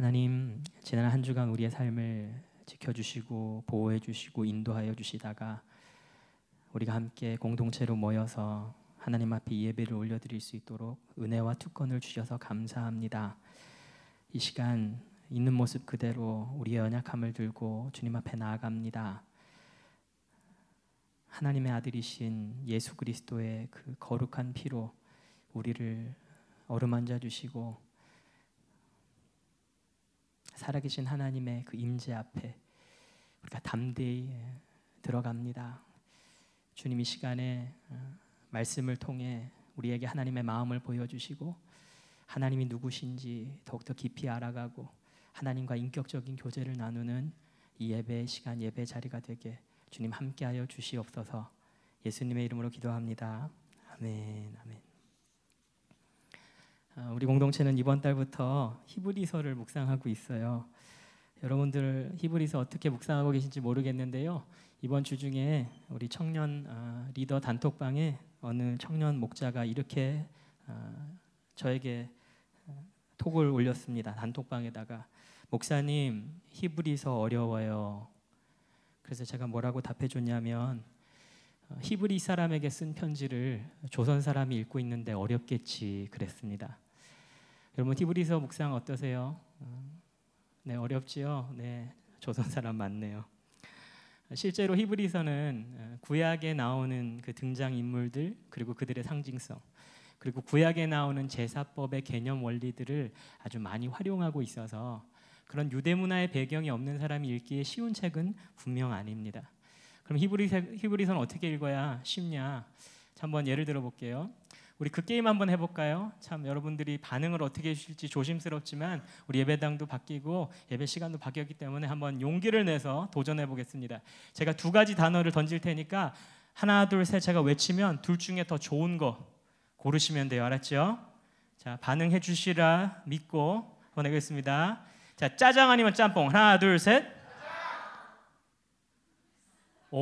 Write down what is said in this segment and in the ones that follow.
하나님, 지난 한 주간 우리의 삶을 지켜주시고 보호해주시고 인도하여 주시다가 우리가 함께 공동체로 모여서 하나님 앞에 이 예배를 올려드릴 수 있도록 은혜와 특권을 주셔서 감사합니다. 이 시간 있는 모습 그대로 우리의 연약함을 들고 주님 앞에 나아갑니다. 하나님의 아들이신 예수 그리스도의 그 거룩한 피로 우리를 어루만져 주시고 살아계신 하나님의 그 임재 앞에 우리가 담대히 들어갑니다. 주님, 이 시간에 말씀을 통해 우리에게 하나님의 마음을 보여주시고 하나님이 누구신지 더욱더 깊이 알아가고 하나님과 인격적인 교제를 나누는 이 예배 시간, 예배 자리가 되게 주님 함께하여 주시옵소서. 예수님의 이름으로 기도합니다. 아멘. 아멘. 우리 공동체는 이번 달부터 히브리서를 묵상하고 있어요. 여러분들 히브리서 어떻게 묵상하고 계신지 모르겠는데요. 이번 주 중에 우리 청년 리더 단톡방에 어느 청년 목자가 이렇게 저에게 톡을 올렸습니다. 단톡방에다가 목사님, 히브리서 어려워요. 그래서 제가 뭐라고 답해줬냐면 히브리 사람에게 쓴 편지를 조선 사람이 읽고 있는데 어렵겠지 그랬습니다. 여러분 히브리서 묵상 어떠세요? 네, 어렵지요? 네, 조선 사람 맞네요. 실제로 히브리서는 구약에 나오는 그 등장 인물들 그리고 그들의 상징성 그리고 구약에 나오는 제사법의 개념 원리들을 아주 많이 활용하고 있어서 그런 유대 문화의 배경이 없는 사람이 읽기에 쉬운 책은 분명 아닙니다. 그럼 히브리서는 어떻게 읽어야 쉽냐? 한번 예를 들어 볼게요. 우리 그 게임 한번 해볼까요? 참 여러분들이 반응을 어떻게 해주실지 조심스럽지만 우리 예배당도 바뀌고 예배 시간도 바뀌었기 때문에 한번 용기를 내서 도전해 보겠습니다. 제가 두 가지 단어를 던질 테니까 하나, 둘, 셋 제가 외치면 둘 중에 더 좋은 거 고르시면 돼요. 알았죠? 자, 반응해 주시라 믿고 한번 해보겠습니다. 자, 짜장 아니면 짬뽕. 하나, 둘, 셋.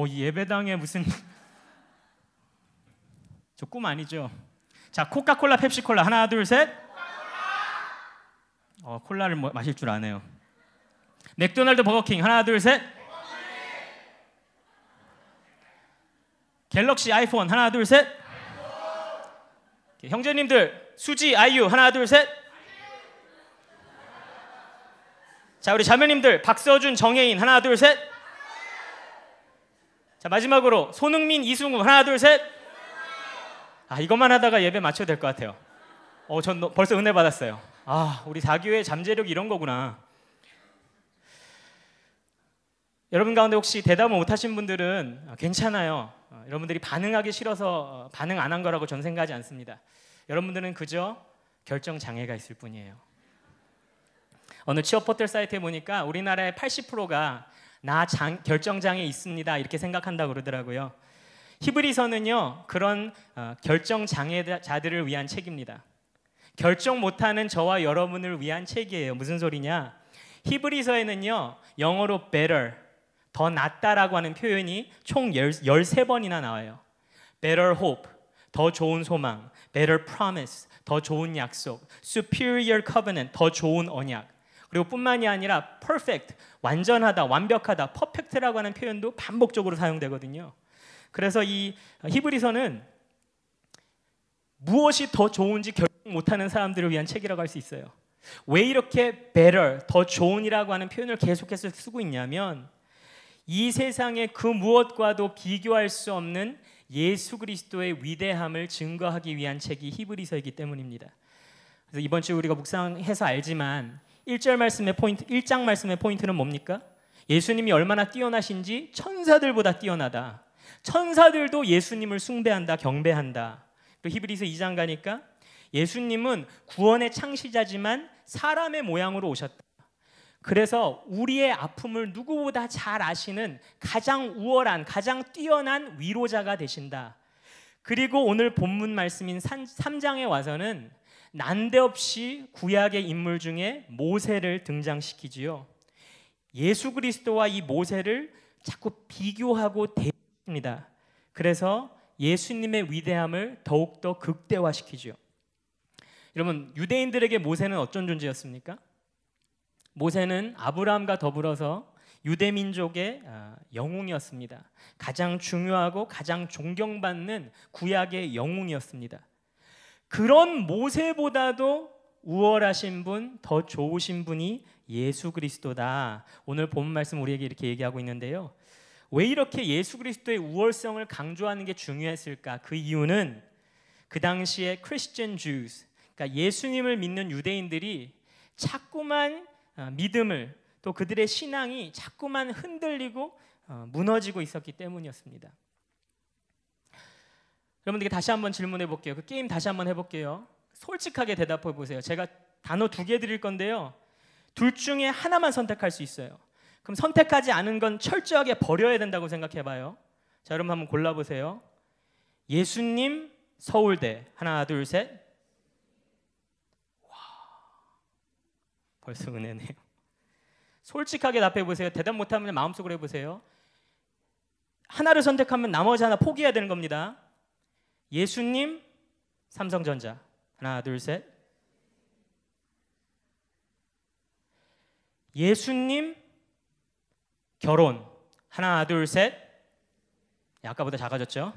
이 예배당에 무슨 저 꿈 아니죠? 자, 코카콜라, 펩시콜라. 하나, 둘, 셋. 콜라를 마실 줄 아네요. 맥도날드, 버거킹. 하나, 둘, 셋. 갤럭시, 아이폰. 하나, 둘, 셋. 형제님들, 수지, 아이유. 하나, 둘, 셋. 자, 우리 자매님들, 박서준, 정혜인. 하나, 둘, 셋. 자, 마지막으로 손흥민, 이승우. 하나, 둘, 셋. 이것만 하다가 예배 마쳐도 될 것 같아요. 전 벌써 은혜 받았어요. 우리 다교회 잠재력이 이런 거구나. 여러분 가운데 혹시 대답을 못하신 분들은 괜찮아요. 여러분들이 반응하기 싫어서 반응 안 한 거라고 전 생각하지 않습니다. 여러분들은 그저 결정 장애가 있을 뿐이에요. 어느 취업 포털 사이트에 보니까 우리나라의 80%가 나 결정 장애 있습니다 이렇게 생각한다고 그러더라고요. 히브리서는요 그런 결정 장애자들을 위한 책입니다. 결정 못하는 저와 여러분을 위한 책이에요. 무슨 소리냐? 히브리서에는요 영어로 better, 더 낫다라고 하는 표현이 총 13번이나 나와요. better hope, 더 좋은 소망, better promise, 더 좋은 약속, superior covenant, 더 좋은 언약, 그리고 뿐만이 아니라 perfect, 완전하다, 완벽하다, perfect라고 하는 표현도 반복적으로 사용되거든요. 그래서 이 히브리서는 무엇이 더 좋은지 결정 못하는 사람들을 위한 책이라고 할 수 있어요. 왜 이렇게 better, 더 좋은이라고 하는 표현을 계속해서 쓰고 있냐면 이 세상의 그 무엇과도 비교할 수 없는 예수 그리스도의 위대함을 증거하기 위한 책이 히브리서이기 때문입니다. 그래서 이번 주 우리가 묵상해서 알지만 1장 말씀의 포인트는 뭡니까? 예수님이 얼마나 뛰어나신지 천사들보다 뛰어나다. 천사들도 예수님을 숭배한다, 경배한다. 또 히브리서 2장 가니까 예수님은 구원의 창시자지만 사람의 모양으로 오셨다. 그래서 우리의 아픔을 누구보다 잘 아시는 가장 우월한, 가장 뛰어난 위로자가 되신다. 그리고 오늘 본문 말씀인 3장에 와서는 난데없이 구약의 인물 중에 모세를 등장시키지요. 예수 그리스도와 이 모세를 자꾸 비교하고 대입니다. 그래서 예수님의 위대함을 더욱더 극대화시키죠. 여러분, 유대인들에게 모세는 어떤 존재였습니까? 모세는 아브라함과 더불어서 유대 민족의 영웅이었습니다. 가장 중요하고 가장 존경받는 구약의 영웅이었습니다. 그런 모세보다도 우월하신 분, 더 좋으신 분이 예수 그리스도다. 오늘 본문 말씀 우리에게 이렇게 얘기하고 있는데요. 왜 이렇게 예수 그리스도의 우월성을 강조하는 게 중요했을까? 그 이유는 그 당시에 Christian Jews, 그러니까 예수님을 믿는 유대인들이 자꾸만 믿음을, 또 그들의 신앙이 자꾸만 흔들리고 무너지고 있었기 때문이었습니다. 여러분들께 다시 한번 질문해 볼게요. 그 게임 다시 한번 해볼게요. 솔직하게 대답해 보세요. 제가 단어 2개 드릴 건데요. 둘 중에 하나만 선택할 수 있어요. 그럼 선택하지 않은 건 철저하게 버려야 된다고 생각해 봐요. 자, 여러분 한번 골라보세요. 예수님, 서울대. 하나, 둘, 셋. 와, 벌써 은혜네요. 솔직하게 답해 보세요. 대답 못하면 마음속으로 해보세요. 하나를 선택하면 나머지 하나 포기해야 되는 겁니다. 예수님, 삼성전자. 하나, 둘, 셋. 예수님, 결혼. 하나, 둘, 셋. 아까보다 작아졌죠?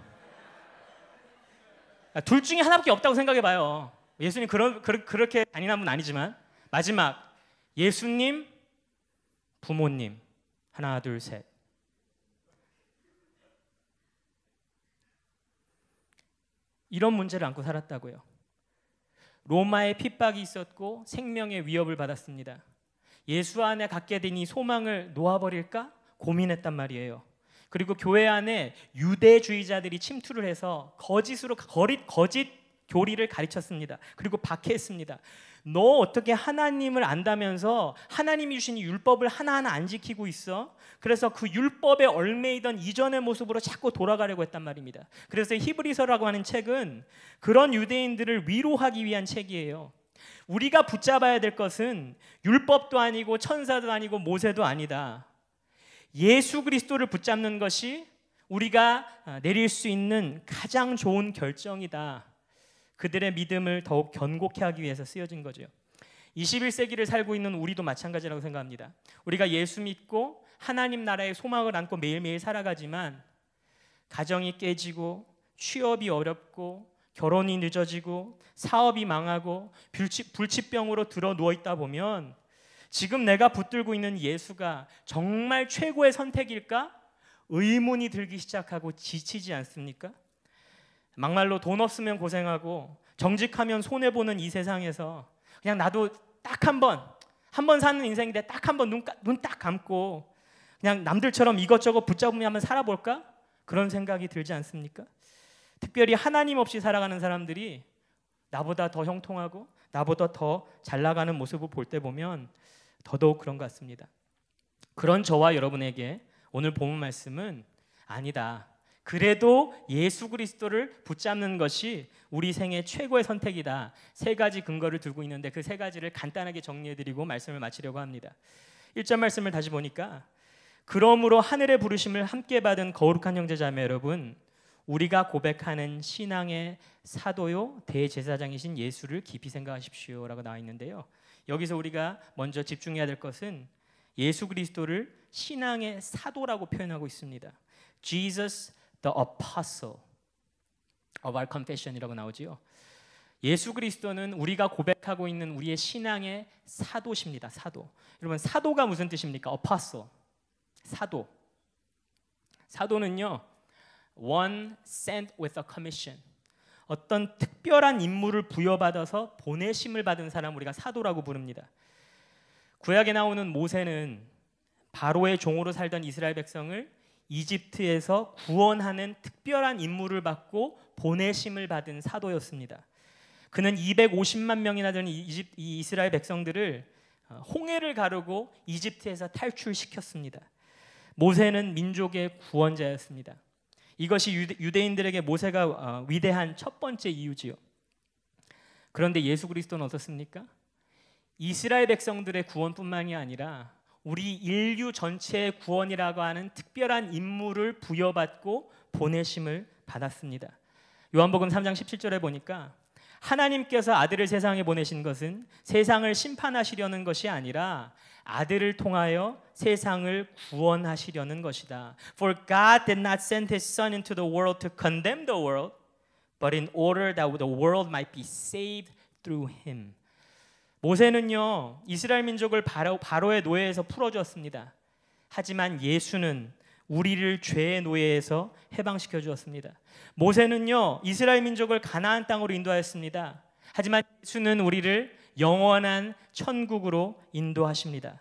둘 중에 하나밖에 없다고 생각해 봐요. 예수님 그렇게 잔인한 분 아니지만. 마지막, 예수님, 부모님. 하나, 둘, 셋. 이런 문제를 안고 살았다고요. 로마의 핍박이 있었고 생명의 위협을 받았습니다. 예수 안에 갖게 된 이 소망을 놓아버릴까 고민했단 말이에요. 그리고 교회 안에 유대주의자들이 침투를 해서 거짓 교리를 가르쳤습니다. 그리고 박해했습니다. 너 어떻게 하나님을 안다면서 하나님이 주신 율법을 하나하나 안 지키고 있어? 그래서 그 율법에 얽매이던 이전의 모습으로 자꾸 돌아가려고 했단 말입니다. 그래서 히브리서라고 하는 책은 그런 유대인들을 위로하기 위한 책이에요. 우리가 붙잡아야 될 것은 율법도 아니고 천사도 아니고 모세도 아니다. 예수 그리스도를 붙잡는 것이 우리가 내릴 수 있는 가장 좋은 결정이다. 그들의 믿음을 더욱 견고케 하기 위해서 쓰여진 거죠. 21세기를 살고 있는 우리도 마찬가지라고 생각합니다. 우리가 예수 믿고 하나님 나라의 소망을 안고 매일매일 살아가지만 가정이 깨지고 취업이 어렵고 결혼이 늦어지고 사업이 망하고 불치병으로 들어 누워있다 보면 지금 내가 붙들고 있는 예수가 정말 최고의 선택일까? 의문이 들기 시작하고 지치지 않습니까? 막말로 돈 없으면 고생하고 정직하면 손해보는 이 세상에서 그냥 나도 딱 한 번 사는 인생인데 딱 한 번 눈 딱 감고 그냥 남들처럼 이것저것 붙잡으며 한번 살아볼까? 그런 생각이 들지 않습니까? 특별히 하나님 없이 살아가는 사람들이 나보다 더 형통하고 나보다 더 잘 나가는 모습을 볼 때 보면 더더욱 그런 것 같습니다. 그런 저와 여러분에게 오늘 본문 말씀은 아니다. 그래도 예수 그리스도를 붙잡는 것이 우리 생애 최고의 선택이다. 3가지 근거를 두고 있는데 그 3가지를 간단하게 정리해드리고 말씀을 마치려고 합니다. 1절 말씀을 다시 보니까 그러므로 하늘의 부르심을 함께 받은 거룩한 형제자매 여러분, 우리가 고백하는 신앙의 사도요 대제사장이신 예수를 깊이 생각하십시오 라고 나와 있는데요. 여기서 우리가 먼저 집중해야 될 것은 예수 그리스도를 신앙의 사도라고 표현하고 있습니다. Jesus the apostle of our confession이라고 나오지요. 예수 그리스도는 우리가 고백하고 있는 우리의 신앙의 사도십니다. 사도. 여러분 사도가 무슨 뜻입니까? apostle. 사도. 사도는요. one sent with a commission. 어떤 특별한 임무를 부여받아서 보내심을 받은 사람 우리가 사도라고 부릅니다. 구약에 나오는 모세는 바로의 종으로 살던 이스라엘 백성을 이집트에서 구원하는 특별한 임무를 받고 보내심을 받은 사도였습니다. 그는 250만 명이나 되는 이스라엘 백성들을 홍해를 가르고 이집트에서 탈출시켰습니다. 모세는 민족의 구원자였습니다. 이것이 유대인들에게 모세가 위대한 첫 번째 이유지요. 그런데 예수 그리스도는 어떻습니까? 이스라엘 백성들의 구원뿐만이 아니라 우리 인류 전체의 구원이라고 하는 특별한 임무를 부여받고 보내심을 받았습니다. 요한복음 3장 17절에 보니까 하나님께서 아들을 세상에 보내신 것은 세상을 심판하시려는 것이 아니라 아들을 통하여 세상을 구원하시려는 것이다. For God did not send His Son into the world to condemn the world, but in order that the world might be saved through Him. 모세는요, 이스라엘 민족을 바로의 노예에서 풀어주었습니다. 하지만 예수는 우리를 죄의 노예에서 해방시켜 주었습니다. 모세는요, 이스라엘 민족을 가나안 땅으로 인도하였습니다. 하지만 예수는 우리를 영원한 천국으로 인도하십니다.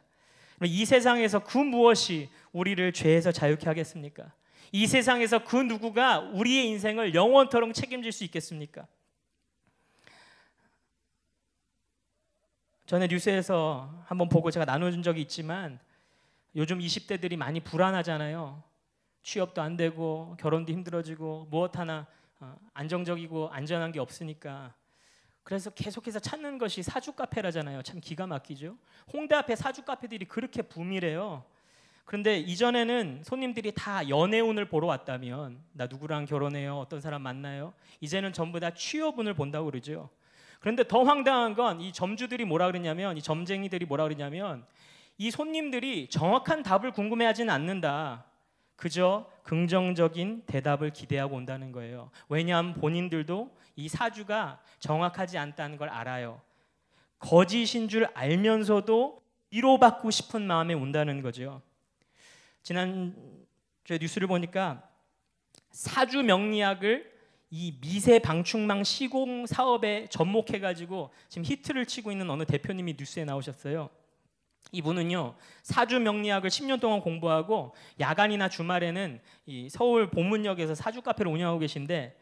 이 세상에서 그 무엇이 우리를 죄에서 자유케 하겠습니까? 이 세상에서 그 누구가 우리의 인생을 영원토록 책임질 수 있겠습니까? 전에 뉴스에서 한번 보고 제가 나눠준 적이 있지만 요즘 20대들이 많이 불안하잖아요. 취업도 안 되고 결혼도 힘들어지고 무엇 하나 안정적이고 안전한 게 없으니까. 그래서 계속해서 찾는 것이 사주 카페라잖아요. 참 기가 막히죠. 홍대 앞에 사주 카페들이 그렇게 붐이래요. 그런데 이전에는 손님들이 다 연애운을 보러 왔다면 나 누구랑 결혼해요? 어떤 사람 만나요? 이제는 전부 다 취업운을 본다고 그러죠. 그런데 더 황당한 건 이 점주들이 뭐라 그러냐면, 이 점쟁이들이 뭐라 그러냐면, 이 손님들이 정확한 답을 궁금해하지는 않는다. 그저 긍정적인 대답을 기대하고 온다는 거예요. 왜냐하면 본인들도 이 사주가 정확하지 않다는 걸 알아요. 거짓인 줄 알면서도 위로받고 싶은 마음에 온다는 거죠. 지난주에 뉴스를 보니까 사주 명리학을 이 미세 방충망 시공 사업에 접목해가지고 지금 히트를 치고 있는 어느 대표님이 뉴스에 나오셨어요. 이분은요, 사주 명리학을 10년 동안 공부하고 야간이나 주말에는 이 서울 보문역에서 사주 카페를 운영하고 계신데,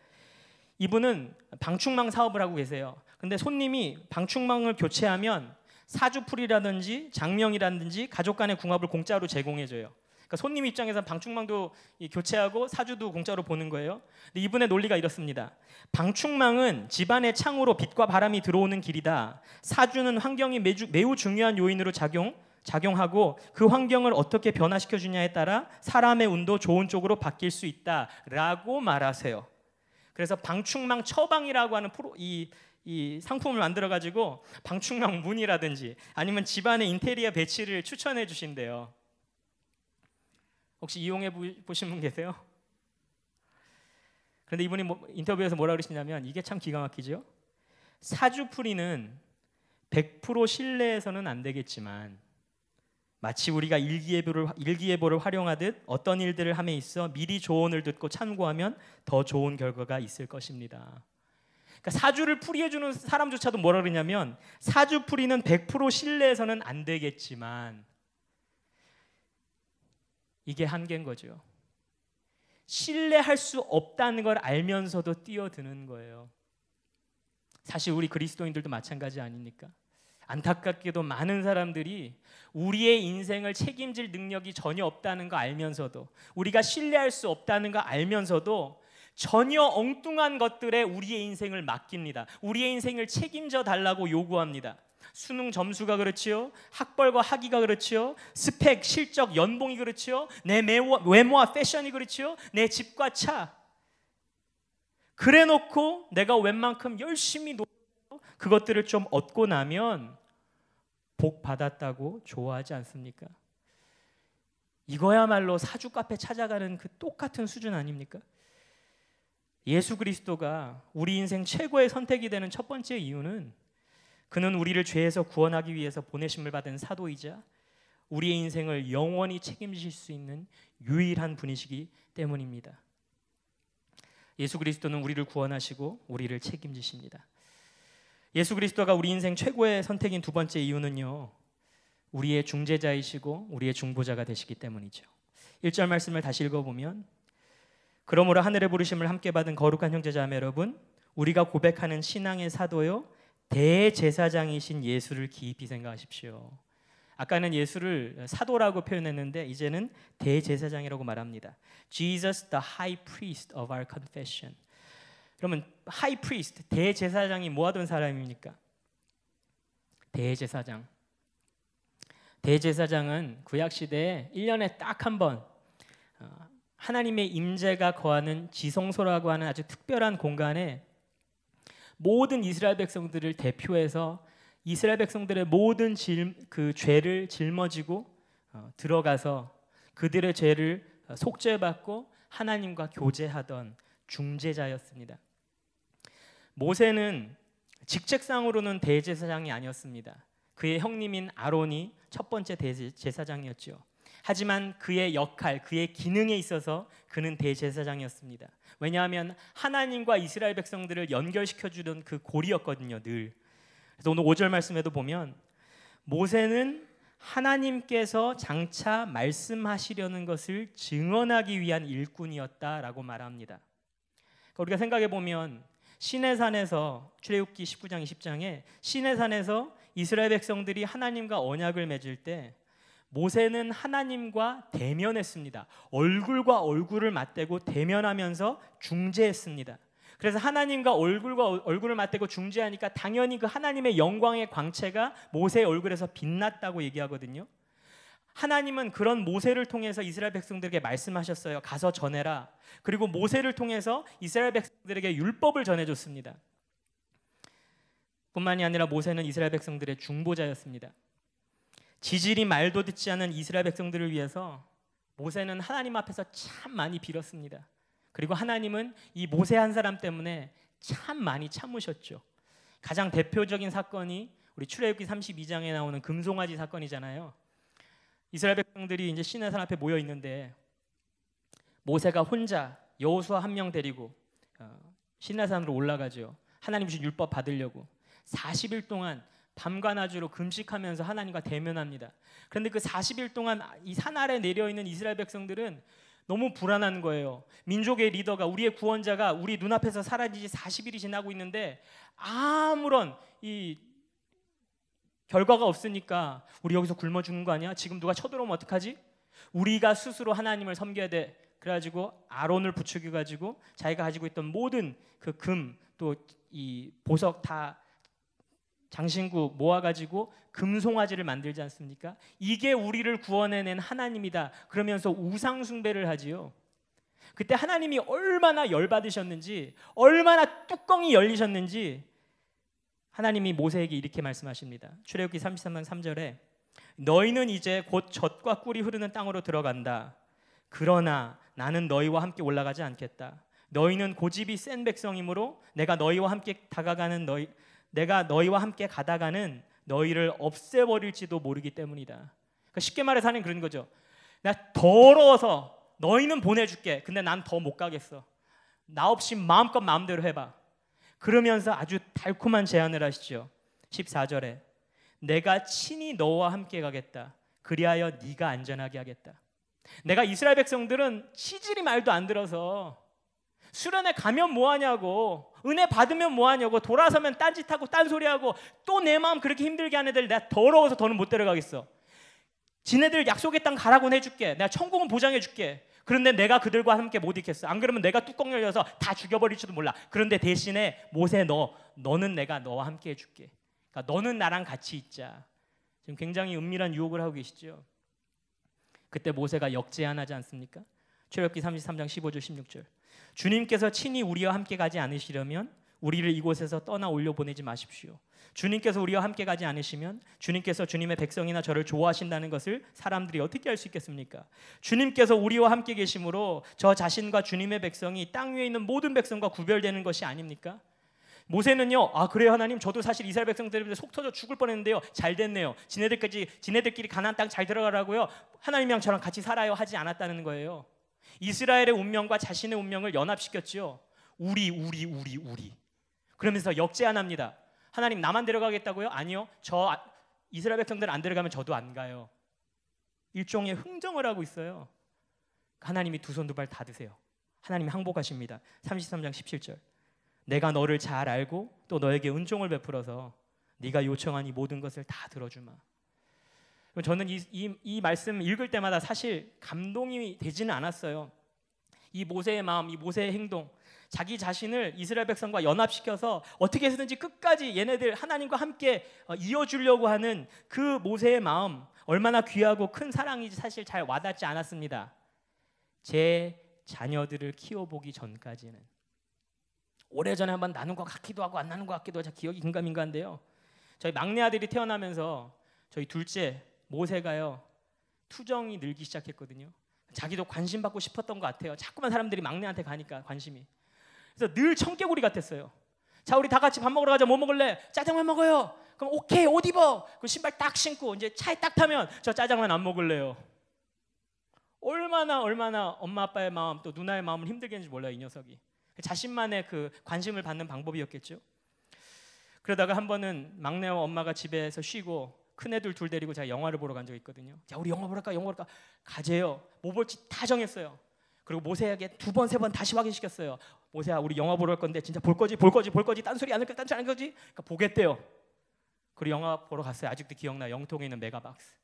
이분은 방충망 사업을 하고 계세요. 근데 손님이 방충망을 교체하면 사주풀이라든지 장명이라든지 가족 간의 궁합을 공짜로 제공해줘요. 그러니까 손님 입장에서 방충망도 교체하고 사주도 공짜로 보는 거예요. 근데 이분의 논리가 이렇습니다. 방충망은 집안의 창으로 빛과 바람이 들어오는 길이다. 사주는 환경이 매우 중요한 요인으로 작용하고 그 환경을 어떻게 변화시켜 주냐에 따라 사람의 운도 좋은 쪽으로 바뀔 수 있다라고 말하세요. 그래서 방충망 처방이라고 하는 이 상품을 만들어 가지고 방충망 문이라든지 아니면 집안의 인테리어 배치를 추천해 주신대요. 혹시 이용해 보신 분 계세요? 그런데 이분이 인터뷰에서 뭐라 그러시냐면, 이게 참 기가 막히죠. 사주풀이는 100% 신뢰해서는 안 되겠지만 마치 우리가 일기예보를 활용하듯 어떤 일들을 함에 있어 미리 조언을 듣고 참고하면 더 좋은 결과가 있을 것입니다. 그러니까 사주를 풀이해주는 사람조차도 뭐라 그러냐면, 사주풀이는 100% 신뢰해서는 안 되겠지만, 이게 한계인 거죠. 신뢰할 수 없다는 걸 알면서도 뛰어드는 거예요. 사실 우리 그리스도인들도 마찬가지 아닙니까? 안타깝게도 많은 사람들이 우리의 인생을 책임질 능력이 전혀 없다는 거 알면서도, 우리가 신뢰할 수 없다는 거 알면서도 전혀 엉뚱한 것들에 우리의 인생을 맡깁니다. 우리의 인생을 책임져 달라고 요구합니다. 수능 점수가 그렇지요, 학벌과 학위가 그렇지요, 스펙, 실적, 연봉이 그렇지요, 내 외모와 패션이 그렇지요, 내 집과 차. 그래놓고 내가 웬만큼 열심히 노력해서 그것들을 좀 얻고 나면 복 받았다고 좋아하지 않습니까? 이거야말로 사주 카페 찾아가는 그 똑같은 수준 아닙니까? 예수 그리스도가 우리 인생 최고의 선택이 되는 첫 번째 이유는, 그는 우리를 죄에서 구원하기 위해서 보내심을 받은 사도이자 우리의 인생을 영원히 책임지실 수 있는 유일한 분이시기 때문입니다. 예수 그리스도는 우리를 구원하시고 우리를 책임지십니다. 예수 그리스도가 우리 인생 최고의 선택인 두 번째 이유는요, 우리의 중재자이시고 우리의 중보자가 되시기 때문이죠. 1절 말씀을 다시 읽어보면, 그러므로 하늘의 부르심을 함께 받은 거룩한 형제자매 여러분, 우리가 고백하는 신앙의 사도요 대제사장이신 예수를 깊이 생각하십시오. 아까는 예수를 사도라고 표현했는데 이제는 대제사장이라고 말합니다. Jesus, the high priest of our confession. 그러면 high priest, 대제사장이 뭐 하던 사람입니까? 대제사장. 대제사장은 구약 시대에 1년에 딱 한 번 하나님의 임재가 거하는 지성소라고 하는 아주 특별한 공간에 모든 이스라엘 백성들을 대표해서 이스라엘 백성들의 모든 그 죄를 짊어지고 들어가서 그들의 죄를 속죄받고 하나님과 교제하던 중재자였습니다. 모세는 직책상으로는 대제사장이 아니었습니다. 그의 형님인 아론이 첫 번째 대제사장이었죠. 하지만 그의 역할, 그의 기능에 있어서 그는 대제사장이었습니다. 왜냐하면 하나님과 이스라엘 백성들을 연결시켜주던 그 고리였거든요, 늘. 그래서 오늘 5절 말씀에도 보면 모세는 하나님께서 장차 말씀하시려는 것을 증언하기 위한 일꾼이었다라고 말합니다. 그러니까 우리가 생각해 보면 시내산에서 출애굽기 19장 20장에 시내산에서 이스라엘 백성들이 하나님과 언약을 맺을 때 모세는 하나님과 대면했습니다. 얼굴과 얼굴을 맞대고 대면하면서 중재했습니다. 그래서 하나님과 얼굴을 맞대고 중재하니까 당연히 그 하나님의 영광의 광채가 모세의 얼굴에서 빛났다고 얘기하거든요. 하나님은 그런 모세를 통해서 이스라엘 백성들에게 말씀하셨어요. 가서 전해라. 그리고 모세를 통해서 이스라엘 백성들에게 율법을 전해줬습니다. 뿐만이 아니라 모세는 이스라엘 백성들의 중보자였습니다. 지질이 말도 듣지 않은 이스라엘 백성들을 위해서 모세는 하나님 앞에서 참 많이 빌었습니다. 그리고 하나님은 이 모세 한 사람 때문에 참 많이 참으셨죠. 가장 대표적인 사건이 우리 출애굽기 32장에 나오는 금송아지 사건이잖아요. 이스라엘 백성들이 이제 시내산 앞에 모여 있는데 모세가 혼자 여호수아 한 명 데리고 시내산으로 올라가죠. 하나님 주신 율법 받으려고 40일 동안 밤과 낮으로 금식하면서 하나님과 대면합니다. 그런데 그 40일 동안 이 산 아래 내려 있는 이스라엘 백성들은 너무 불안한 거예요. 민족의 리더가, 우리의 구원자가 우리 눈앞에서 사라지지 40일이 지나고 있는데 아무런 이 결과가 없으니까 우리 여기서 굶어 죽는 거 아니야? 지금 누가 쳐들어오면 어떡하지? 우리가 스스로 하나님을 섬겨야 돼. 그래가지고 아론을 부추겨가지고 자기가 가지고 있던 모든 그 금 또 이 보석 다 장신구 모아가지고 금송아지를 만들지 않습니까? 이게 우리를 구원해낸 하나님이다. 그러면서 우상 숭배를 하지요. 그때 하나님이 얼마나 열받으셨는지, 얼마나 뚜껑이 열리셨는지 하나님이 모세에게 이렇게 말씀하십니다. 출애굽기 33장 3절에 너희는 이제 곧 젖과 꿀이 흐르는 땅으로 들어간다. 그러나 나는 너희와 함께 올라가지 않겠다. 너희는 고집이 센 백성이므로 내가 너희와 함께 가다가는 너희를 없애버릴지도 모르기 때문이다. 그러니까 쉽게 말해서 하나님 그런 거죠. 나 더러워서 너희는 보내줄게. 근데 난 더 못 가겠어. 나 없이 마음껏 마음대로 해봐. 그러면서 아주 달콤한 제안을 하시죠. 14절에 내가 친히 너와 함께 가겠다. 그리하여 네가 안전하게 하겠다. 내가 이스라엘 백성들은 치질이 말도 안 들어서 수련회 가면 뭐하냐고, 은혜 받으면 뭐하냐고, 돌아서면 딴짓하고 딴소리하고 또 내 마음 그렇게 힘들게 하는 애들 내가 더러워서 더는 못 데려가겠어. 지네들 약속의 땅 가라고는 해줄게. 내가 천국은 보장해줄게. 그런데 내가 그들과 함께 못 있겠어. 안 그러면 내가 뚜껑 열려서 다 죽여버릴지도 몰라. 그런데 대신에 모세 너는 내가 너와 함께 해줄게. 그러니까 너는 나랑 같이 있자. 지금 굉장히 은밀한 유혹을 하고 계시죠. 그때 모세가 역제안하지 않습니까? 출애굽기 33장 15절 16절 주님께서 친히 우리와 함께 가지 않으시려면 우리를 이곳에서 떠나 올려 보내지 마십시오. 주님께서 우리와 함께 가지 않으시면 주님께서 주님의 백성이나 저를 좋아하신다는 것을 사람들이 어떻게 알 수 있겠습니까? 주님께서 우리와 함께 계심으로 저 자신과 주님의 백성이 땅 위에 있는 모든 백성과 구별되는 것이 아닙니까? 모세는요, 그래요 하나님, 저도 사실 이스라엘 백성들한테 속 터져 죽을 뻔했는데요, 잘 됐네요. 지네들끼리 가나안 땅 잘 들어가라고요. 하나님이랑 저랑 같이 살아요 하지 않았다는 거예요. 이스라엘의 운명과 자신의 운명을 연합시켰죠. 우리. 그러면서 역제안합니다. 하나님 나만 데려가겠다고요? 아니요. 이스라엘 백성들 안 데려가면 저도 안 가요. 일종의 흥정을 하고 있어요. 하나님이 두 손 두 발 다 드세요. 하나님이 항복하십니다. 33장 17절 내가 너를 잘 알고 또 너에게 은총을 베풀어서 네가 요청한 이 모든 것을 다 들어주마. 저는 이 말씀 읽을 때마다 사실 감동이 되지는 않았어요. 이 모세의 마음, 이 모세의 행동, 자기 자신을 이스라엘 백성과 연합시켜서 어떻게 해서든지 끝까지 얘네들 하나님과 함께 이어주려고 하는 그 모세의 마음, 얼마나 귀하고 큰 사랑인지 사실 잘 와닿지 않았습니다. 제 자녀들을 키워보기 전까지는. 오래전에 한번 나눈 것 같기도 하고 안 나눈 것 같기도 하고 제가 기억이 긴가민가한데요. 저희 막내 아들이 태어나면서 저희 둘째 모세가요 투정이 늘기 시작했거든요. 자기도 관심 받고 싶었던 것 같아요. 자꾸만 사람들이 막내한테 가니까 관심이. 그래서 늘 청개구리 같았어요. 자, 우리 다 같이 밥 먹으러 가자. 뭐 먹을래? 짜장면 먹어요. 그럼 오케이, 옷 입어. 그 신발 딱 신고 이제 차에 딱 타면 저 짜장면 안 먹을래요. 얼마나 엄마 아빠의 마음 또 누나의 마음을 힘들게 했는지 몰라요, 이 녀석이. 자신만의 그 관심을 받는 방법이었겠죠. 그러다가 한 번은 막내와 엄마가 집에서 쉬고 큰애들 둘 데리고 제가 영화를 보러 간 적이 있거든요. 자, 우리 영화 보러 갈까? 가재요. 뭐 볼지 다 정했어요. 그리고 모세에게 2번, 3번 다시 확인시켰어요. 모세야, 우리 영화 보러 갈 건데 진짜 볼 거지? 딴소리 안 할 거지? 그러니까 보겠대요. 그리고 영화 보러 갔어요. 아직도 기억나요. 영통에 있는 메가박스.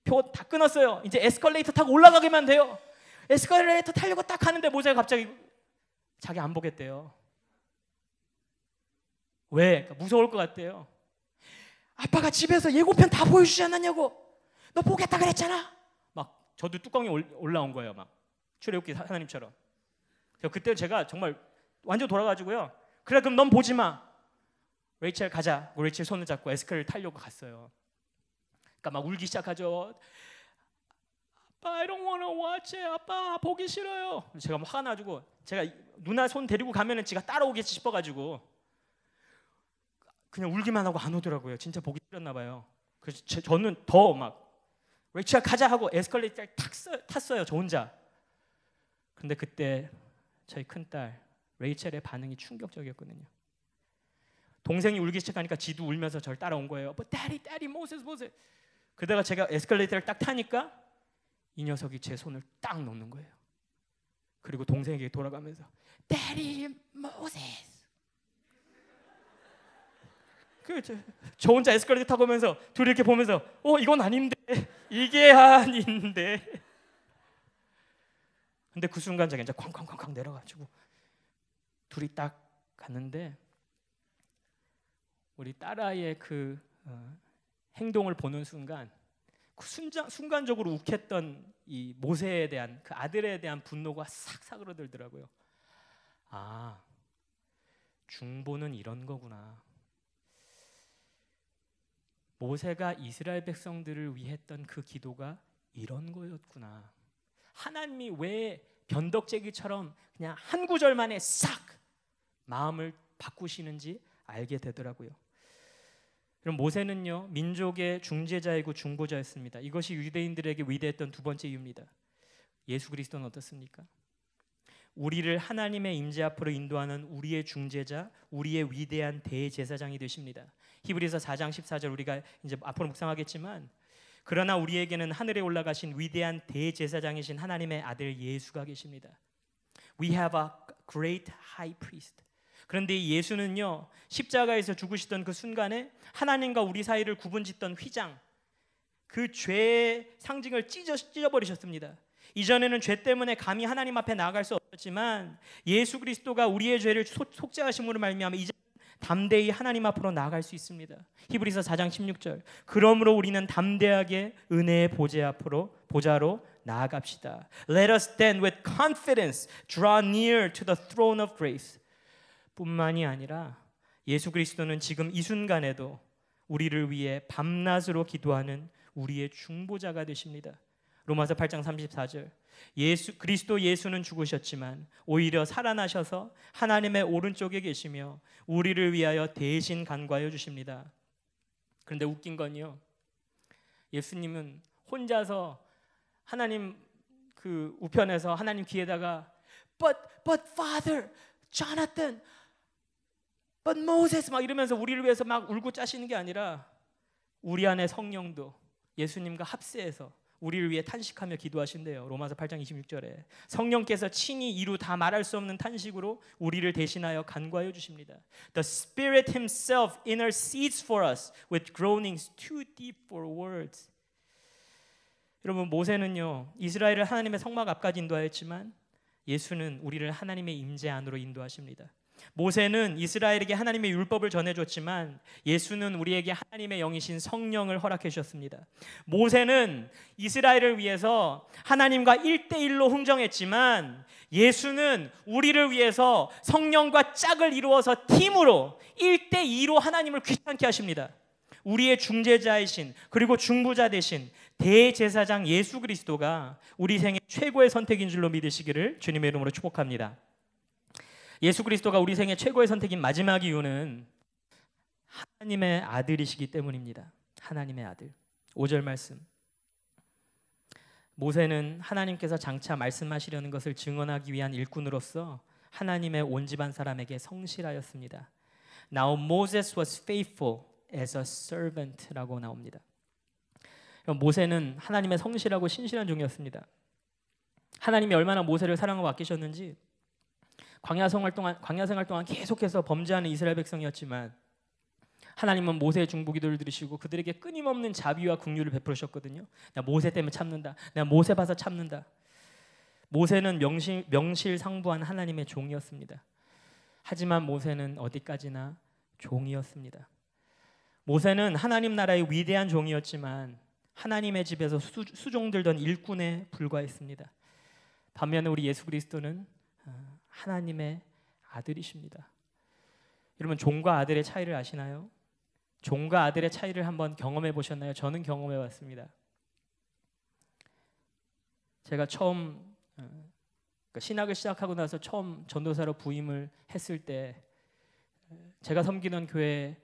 표 다 끊었어요. 이제 에스컬레이터 타고 올라가기만 돼요. 에스컬레이터 타려고 딱 하는데 모세가 갑자기 자기 안 보겠대요. 왜? 그러니까 무서울 것 같대요. 아빠가 집에서 예고편 다 보여주지 않았냐고. 너 보겠다 그랬잖아. 막 저도 뚜껑이 올라온 거예요. 막 출애굽기 하나님처럼. 그때 제가 정말 완전 돌아가지고요. 그래, 그럼 넌 보지 마. 레이첼 가자. 레이첼 손을 잡고 에스컬레이터 타려고 갔어요. 그러니까 막 울기 시작하죠. 아빠, I don't wanna watch it. 아빠, 보기 싫어요. 제가 막 화가 나가지고 제가 누나 손 데리고 가면은 지가 따라오겠지 싶어가지고 그냥 울기만 하고 안 오더라고요. 진짜 보기 싫었나 봐요. 그래서 저는 더 막 레이첼 가자 하고 에스컬레이터를 탁 탔어요. 저 혼자. 근데 그때 저희 큰딸 레이첼의 반응이 충격적이었거든요. 동생이 울기 시작하니까 지도 울면서 저를 따라온 거예요. But daddy, Moses. 그러다가 제가 에스컬레이터를 딱 타니까 이 녀석이 제 손을 딱 놓는 거예요. 그리고 동생에게 돌아가면서 Daddy, Moses. 저 혼자 에스컬레이터 타고 오면서 둘이 이렇게 보면서 이건 아닌데, 이게 아닌데. 근데 그 순간 제가 이제 쾅쾅쾅쾅 내려가지고 둘이 딱 갔는데 우리 딸아이의 그 행동을 보는 순간 순간적으로 욱했던 이 모세에 대한 그 아들에 대한 분노가 싹 사그러들더라고요. 아, 중보는 이런 거구나. 모세가 이스라엘 백성들을 위해 했던 그 기도가 이런 거였구나. 하나님이 왜 변덕제기처럼 그냥 한 구절 만에 싹 마음을 바꾸시는지 알게 되더라고요. 그럼 모세는요, 민족의 중재자이고 중보자였습니다. 이것이 유대인들에게 위대했던 두 번째 이유입니다. 예수 그리스도는 어떻습니까? 우리를 하나님의 임재 앞으로 인도하는 우리의 중재자, 우리의 위대한 대제사장이 되십니다. 히브리서 4장 14절 우리가 이제 앞으로 묵상하겠지만, 그러나 우리에게는 하늘에 올라가신 위대한 대제사장이신 하나님의 아들 예수가 계십니다. We have a great high priest. 그런데 이 예수는요, 십자가에서 죽으시던 그 순간에 하나님과 우리 사이를 구분짓던 휘장, 그 죄의 상징을 찢어버리셨습니다. 이전에는 죄 때문에 감히 하나님 앞에 나아갈 수 없었지만 예수 그리스도가 우리의 죄를 속죄하심으로 말미암아 이제 담대히 하나님 앞으로 나아갈 수 있습니다. 히브리서 4장 16절. 그러므로 우리는 담대하게 은혜의 보좌로 나아갑시다. Let us then with confidence draw near to the throne of grace. 뿐만이 아니라 예수 그리스도는 지금 이 순간에도 우리를 위해 밤낮으로 기도하는 우리의 중보자가 되십니다. 로마서 8장 34절. 그리스도 예수는 죽으셨지만 오히려 살아나셔서 하나님의 오른쪽에 계시며 우리를 위하여 대신 간구하여 주십니다. 그런데 웃긴 건요, 예수님은 혼자서 하나님 그 우편에서 하나님 귀에다가 But Father, Jonathan, But Moses 막 이러면서 우리를 위해서 막 울고 짜시는 게 아니라 우리 안에 성령도 예수님과 합세해서 우리를 위해 탄식하며 기도하신대요. 로마서 8장 26절에 성령께서 친히 이루 다 말할 수 없는 탄식으로 우리를 대신하여 간구하여 주십니다. The Spirit Himself intercedes for us with groanings too deep for words. 여러분, 모세는요 이스라엘을 하나님의 성막 앞까지 인도하였지만 예수는 우리를 하나님의 임재 안으로 인도하십니다. 모세는 이스라엘에게 하나님의 율법을 전해줬지만 예수는 우리에게 하나님의 영이신 성령을 허락해 주셨습니다. 모세는 이스라엘을 위해서 하나님과 1대1로 흥정했지만 예수는 우리를 위해서 성령과 짝을 이루어서 팀으로 1대2로 하나님을 귀찮게 하십니다. 우리의 중재자이신 그리고 중보자 되신 대제사장 예수 그리스도가 우리 생의 최고의 선택인 줄로 믿으시기를 주님의 이름으로 축복합니다. 예수 그리스도가 우리 생의 최고의 선택인 마지막 이유는 하나님의 아들이시기 때문입니다. 하나님의 아들. 5절 말씀. 모세는 하나님께서 장차 말씀하시려는 것을 증언하기 위한 일꾼으로서 하나님의 온 집안 사람에게 성실하였습니다. Now Moses was faithful as a servant라고 나옵니다. 모세는 하나님의 성실하고 신실한 종이었습니다. 하나님이 얼마나 모세를 사랑하고 아끼셨는지 광야 생활 동안 계속해서 범죄하는 이스라엘 백성이었지만 하나님은 모세의 중보기도를 들으시고 그들에게 끊임없는 자비와 긍휼을 베푸셨거든요. 나 모세 때문에 참는다. 내가 모세 봐서 참는다. 모세는 명실상부한 하나님의 종이었습니다. 하지만 모세는 어디까지나 종이었습니다. 모세는 하나님 나라의 위대한 종이었지만 하나님의 집에서 수종들던 일꾼에 불과했습니다. 반면에 우리 예수 그리스도는 하나님의 아들이십니다. 여러분, 종과 아들의 차이를 아시나요? 종과 아들의 차이를 한번 경험해 보셨나요? 저는 경험해 봤습니다. 제가 처음 신학을 시작하고 나서 처음 전도사로 부임을 했을 때 제가 섬기던 교회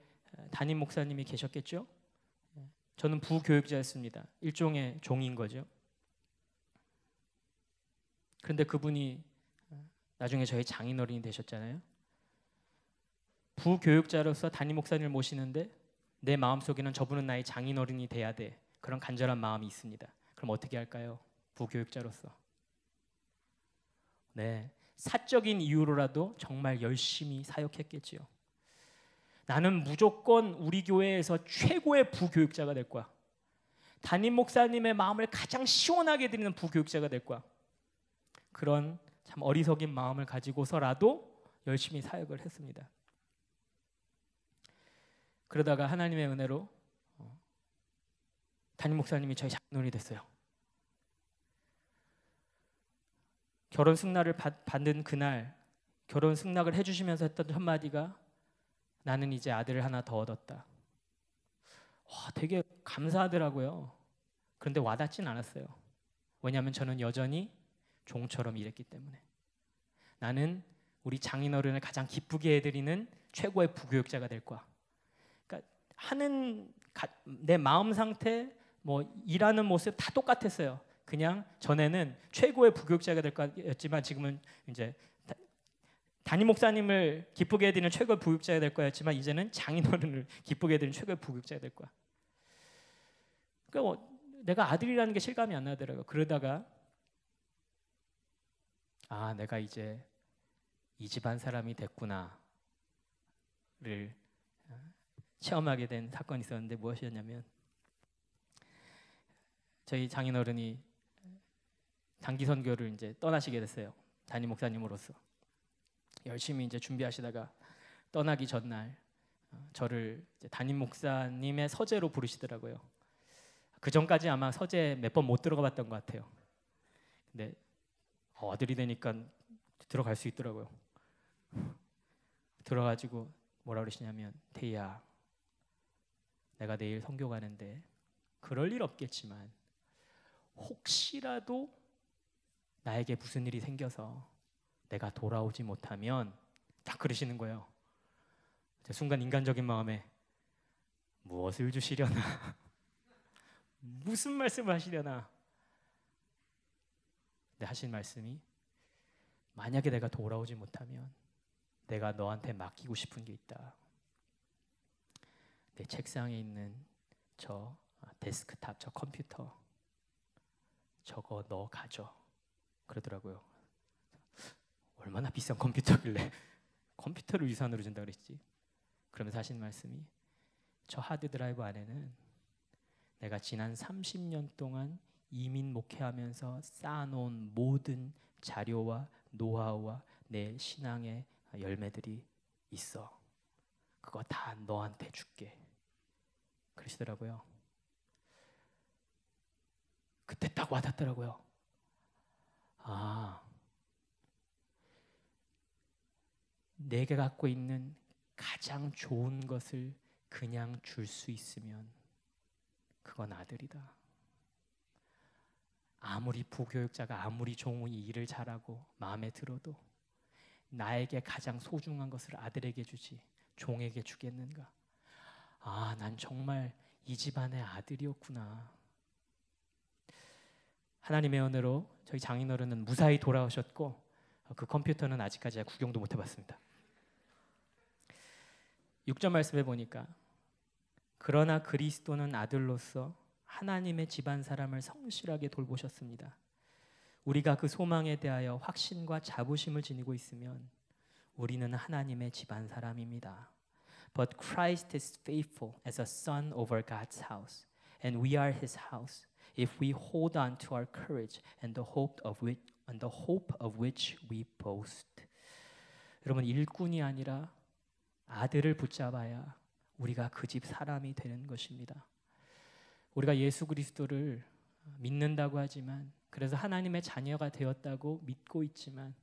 담임 목사님이 계셨겠죠? 저는 부교육자였습니다. 일종의 종인 거죠. 그런데 그분이 나중에 저희 장인어른이 되셨잖아요. 부교육자로서 담임 목사님을 모시는데 내 마음속에는 저분은 나의 장인어른이 돼야 돼. 그런 간절한 마음이 있습니다. 그럼 어떻게 할까요? 부교육자로서. 네, 사적인 이유로라도 정말 열심히 사역했겠지요. 나는 무조건 우리 교회에서 최고의 부교육자가 될 거야. 담임 목사님의 마음을 가장 시원하게 드리는 부교육자가 될 거야. 그런 참 어리석인 마음을 가지고서라도 열심히 사역을 했습니다. 그러다가 하나님의 은혜로 담임 목사님이 저희 장인어른이 됐어요. 결혼 승낙을 받는 그날 결혼 승낙을 해주시면서 했던 한마디가 나는 이제 아들을 하나 더 얻었다. 와, 되게 감사하더라고요. 그런데 와닿진 않았어요. 왜냐하면 저는 여전히 종처럼 일했기 때문에. 나는 우리 장인어른을 가장 기쁘게 해드리는 최고의 부교육자가 될 거야. 그러니까 내 마음 상태, 일하는 모습 다 똑같았어요. 그냥 전에는 최고의 부교육자가 될 거였지만 지금은 이제 담임 목사님을 기쁘게 해드리는 최고의 부교육자가 될 거였지만 이제는 장인어른을 기쁘게 해드리는 최고의 부교육자가 될 거야. 그러니까 내가 아들이라는 게 실감이 안 나더라고요. 그러다가 내가 이제 이 집안 사람이 됐구나를 체험하게 된 사건이 있었는데 무엇이었냐면 저희 장인어른이 단기 선교를 이제 떠나시게 됐어요. 담임 목사님으로서 열심히 이제 준비하시다가 떠나기 전날 저를 이제 담임 목사님의 서재로 부르시더라고요. 그 전까지 아마 서재 몇 번 못 들어가봤던 것 같아요. 근데 아들이 되니까 들어갈 수 있더라고요. 들어가지고 뭐라 그러시냐면 태희야, 내가 내일 선교 가는데 그럴 일 없겠지만 혹시라도 나에게 무슨 일이 생겨서 내가 돌아오지 못하면 딱 그러시는 거예요. 순간 인간적인 마음에 무엇을 주시려나 무슨 말씀을 하시려나. 근데 하신 말씀이 만약에 내가 돌아오지 못하면 내가 너한테 맡기고 싶은 게 있다. 내 책상에 있는 저 데스크탑, 저 컴퓨터 저거 너 가져 그러더라고요. 얼마나 비싼 컴퓨터길래 컴퓨터를 유산으로 준다 그랬지. 그러면서 하신 말씀이 저 하드 드라이브 안에는 내가 지난 30년 동안 이민 목회하면서 쌓아놓은 모든 자료와 노하우와 내 신앙의 열매들이 있어. 그거 다 너한테 줄게. 그러시더라고요. 그때 딱 와닿더라고요. 아, 내가 갖고 있는 가장 좋은 것을 그냥 줄 수 있으면 그건 아들이다. 아무리 부교육자가 아무리 종이 일을 잘하고 마음에 들어도 나에게 가장 소중한 것을 아들에게 주지 종에게 주겠는가? 아, 난 정말 이 집안의 아들이었구나. 하나님의 은혜로 저희 장인어른은 무사히 돌아오셨고 그 컴퓨터는 아직까지 구경도 못 해봤습니다. 6절 말씀에 보니까 그러나 그리스도는 아들로서 하나님의 집안 사람을 성실하게 돌보셨습니다. 우리가 그 소망에 대하여 확신과 자부심을 지니고 있으면 우리는 하나님의 집안 사람입니다. But Christ is faithful as a son over God's house, and we are His house. If we hold on to our courage and the hope of which we boast. 여러분, 일꾼이 아니라 아들을 붙잡아야 우리가 그 집 사람이 되는 것입니다. 우리가 예수 그리스도를 믿는다고 하지만, 그래서 하나님의 자녀가 되었다고 믿고 있지만,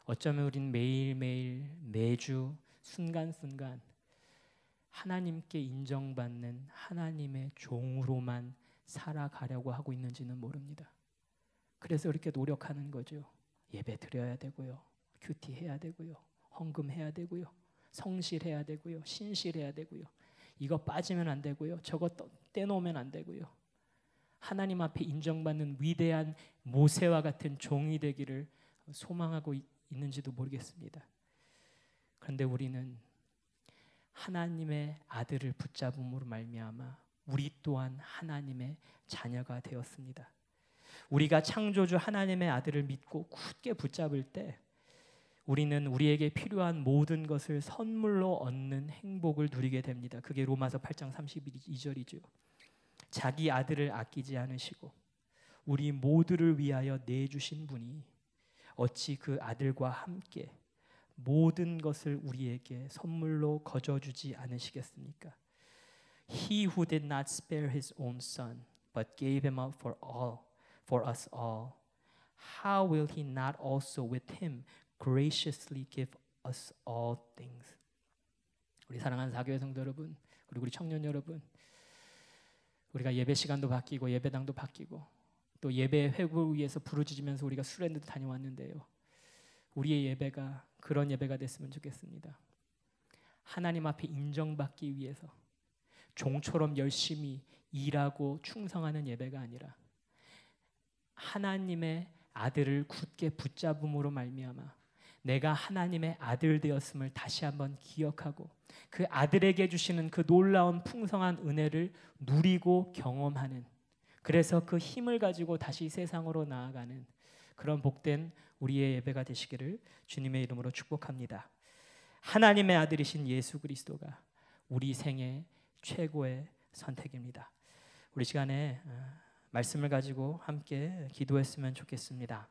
어쩌면 우린 매일매일 매주 순간순간 하나님께 인정받는 하나님의 종으로만 살아가려고 하고 있는지는 모릅니다. 그래서 이렇게 노력하는 거죠. 예배 드려야 되고요, 큐티 해야 되고요, 헌금해야 되고요, 성실해야 되고요, 신실해야 되고요. 이거 빠지면 안 되고요, 저거 떼놓으면 안 되고요. 하나님 앞에 인정받는 위대한 모세와 같은 종이 되기를 소망하고 있는지도 모르겠습니다. 그런데 우리는 하나님의 아들을 붙잡음으로 말미암아 우리 또한 하나님의 자녀가 되었습니다. 우리가 창조주 하나님의 아들을 믿고 굳게 붙잡을 때 우리는 우리에게 필요한 모든 것을 선물로 얻는 행복을 누리게 됩니다. 그게 로마서 8장 32절이죠. 자기 아들을 아끼지 않으시고 우리 모두를 위하여 내주신 분이 어찌 그 아들과 함께 모든 것을 우리에게 선물로 거저주지 않으시겠습니까? He who did not spare his own son, but gave him up for us all, how will he not also with him graciously give us all things? 우리 사랑하는 사교회 성도 여러분, 그리고 우리 청년 여러분, 우리가 예배 시간도 바뀌고 예배당도 바뀌고 또 예배 회복을 위해서 부르짖으면서 우리가 수련회도 다녀왔는데요. 우리의 예배가 그런 예배가 됐으면 좋겠습니다. 하나님 앞에 인정받기 위해서 종처럼 열심히 일하고 충성하는 예배가 아니라 하나님의 아들을 굳게 붙잡음으로 말미암아 내가 하나님의 아들 되었음을 다시 한번 기억하고 그 아들에게 주시는 그 놀라운 풍성한 은혜를 누리고 경험하는, 그래서 그 힘을 가지고 다시 세상으로 나아가는 그런 복된 우리의 예배가 되시기를 주님의 이름으로 축복합니다. 하나님의 아들이신 예수 그리스도가 우리 생애 최고의 선택입니다. 우리 시간에 말씀을 가지고 함께 기도했으면 좋겠습니다.